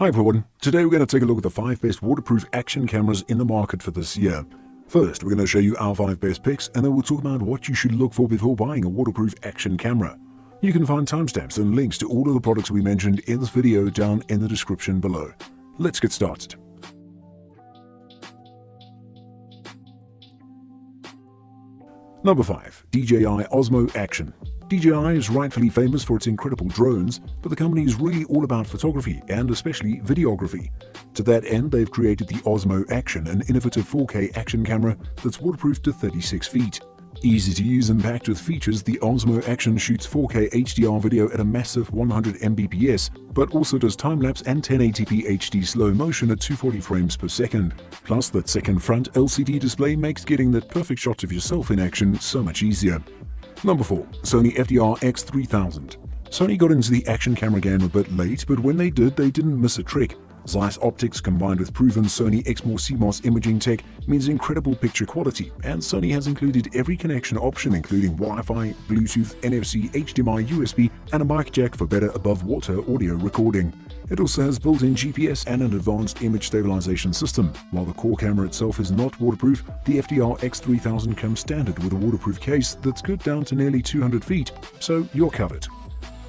Hi everyone, today we're going to take a look at the 5 best waterproof action cameras in the market for this year. First, we're going to show you our 5 best picks, and then we'll talk about what you should look for before buying a waterproof action camera. You can find timestamps and links to all of the products we mentioned in this video down in the description below. Let's get started. Number 5. DJI Osmo Action. DJI is rightfully famous for its incredible drones, but the company is really all about photography and especially videography. To that end, they've created the Osmo Action, an innovative 4K action camera that's waterproof to 36 feet. Easy to use and packed with features, the Osmo Action shoots 4K HDR video at a massive 100 Mbps, but also does time-lapse and 1080p HD slow motion at 240 frames per second. Plus, that second front LCD display makes getting that perfect shot of yourself in action so much easier. Number 4. Sony FDR-X3000. Sony got into the action camera game a bit late, but when they didn't miss a trick. Zeiss optics combined with proven Sony Exmor CMOS imaging tech means incredible picture quality, and Sony has included every connection option including Wi-Fi, Bluetooth, NFC, HDMI, USB, and a mic jack for better above-water audio recording. It also has built-in GPS and an advanced image stabilization system. While the core camera itself is not waterproof, the FDR-X3000 comes standard with a waterproof case that's good down to nearly 200 feet, so you're covered.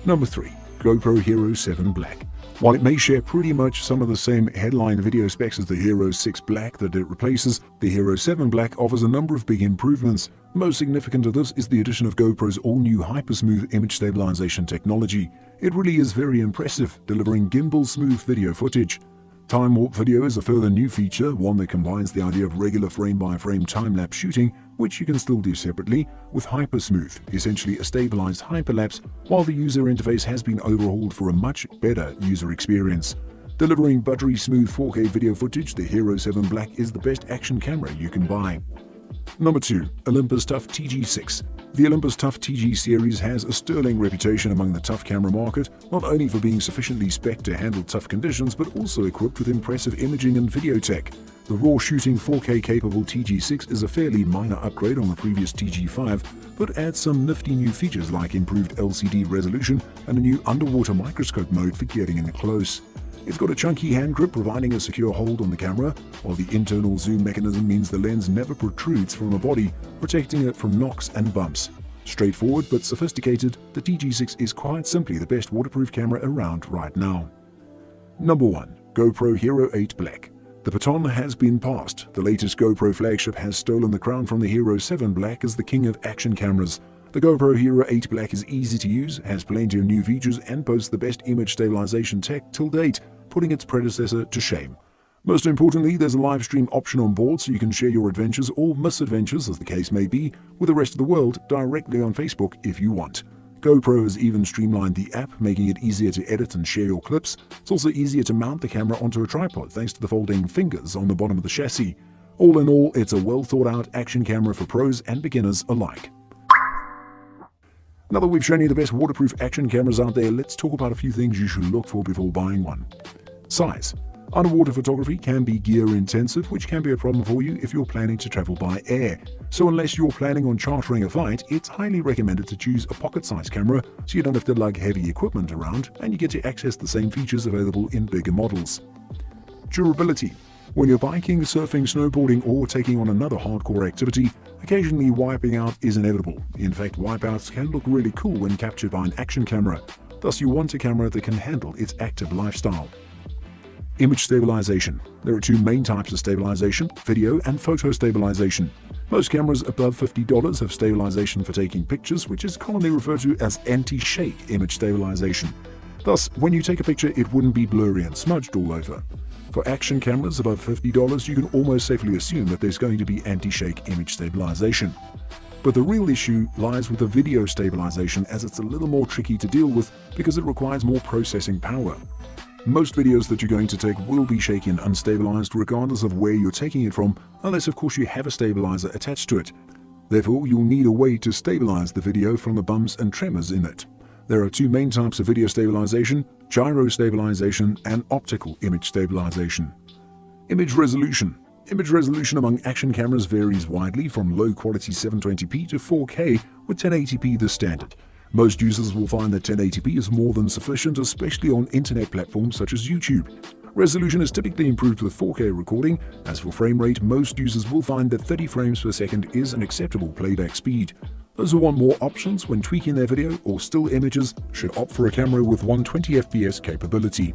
Number 3. GoPro Hero 7 Black. While it may share pretty much some of the same headline video specs as the Hero 6 Black that it replaces, the Hero 7 Black offers a number of big improvements. Most significant of this is the addition of GoPro's all-new hyper-smooth image stabilization technology. It really is very impressive, delivering gimbal-smooth video footage. Time warp video is a further new feature, one that combines the idea of regular frame-by-frame time-lapse shooting, which you can still do separately, with hypersmooth, essentially a stabilized hyperlapse, while the user interface has been overhauled for a much better user experience. Delivering buttery smooth 4K video footage, the Hero 7 Black is the best action camera you can buy. Number 2. Olympus TUF TG6. The Olympus TUF TG series has a sterling reputation among the tough camera market, not only for being sufficiently spec'd to handle tough conditions, but also equipped with impressive imaging and video tech. The raw shooting 4K capable TG6 is a fairly minor upgrade on the previous TG5, but adds some nifty new features like improved LCD resolution and a new underwater microscope mode for getting in close. It's got a chunky hand grip providing a secure hold on the camera, while the internal zoom mechanism means the lens never protrudes from the body, protecting it from knocks and bumps. Straightforward but sophisticated, the TG6 is quite simply the best waterproof camera around right now. Number 1. GoPro Hero 8 Black. The baton has been passed. The latest GoPro flagship has stolen the crown from the Hero 7 Black as the king of action cameras. The GoPro Hero 8 Black is easy to use, has plenty of new features, and boasts the best image stabilization tech till date, putting its predecessor to shame. Most importantly, there's a live stream option on board so you can share your adventures or misadventures, as the case may be, with the rest of the world directly on Facebook if you want. GoPro has even streamlined the app, making it easier to edit and share your clips. It's also easier to mount the camera onto a tripod thanks to the folding fingers on the bottom of the chassis. All in all, it's a well-thought-out action camera for pros and beginners alike. Now that we've shown you the best waterproof action cameras out there, let's talk about a few things you should look for before buying one. Size. Underwater photography can be gear-intensive, which can be a problem for you if you're planning to travel by air. So unless you're planning on chartering a flight, it's highly recommended to choose a pocket-sized camera so you don't have to lug heavy equipment around and you get to access the same features available in bigger models. Durability. When you're biking, surfing, snowboarding, or taking on another hardcore activity, occasionally wiping out is inevitable. In fact, wipeouts can look really cool when captured by an action camera. Thus, you want a camera that can handle its active lifestyle. Image stabilization. There are 2 main types of stabilization: video and photo stabilization. Most cameras above $50 have stabilization for taking pictures, which is commonly referred to as anti-shake image stabilization. Thus, when you take a picture, it wouldn't be blurry and smudged all over. For action cameras above $50, you can almost safely assume that there's going to be anti-shake image stabilization. But the real issue lies with the video stabilization, as it's a little more tricky to deal with because it requires more processing power. Most videos that you're going to take will be shaky and unstabilized regardless of where you're taking it from, unless of course you have a stabilizer attached to it. Therefore, you'll need a way to stabilize the video from the bumps and tremors in it. There are 2 main types of video stabilization: gyro stabilization and optical image stabilization. Image resolution. Image resolution among action cameras varies widely from low-quality 720p to 4K, with 1080p the standard. Most users will find that 1080p is more than sufficient, especially on internet platforms such as YouTube. Resolution is typically improved with 4K recording. As for frame rate, most users will find that 30 frames per second is an acceptable playback speed. Those who want more options when tweaking their video or still images should opt for a camera with 120 FPS capability.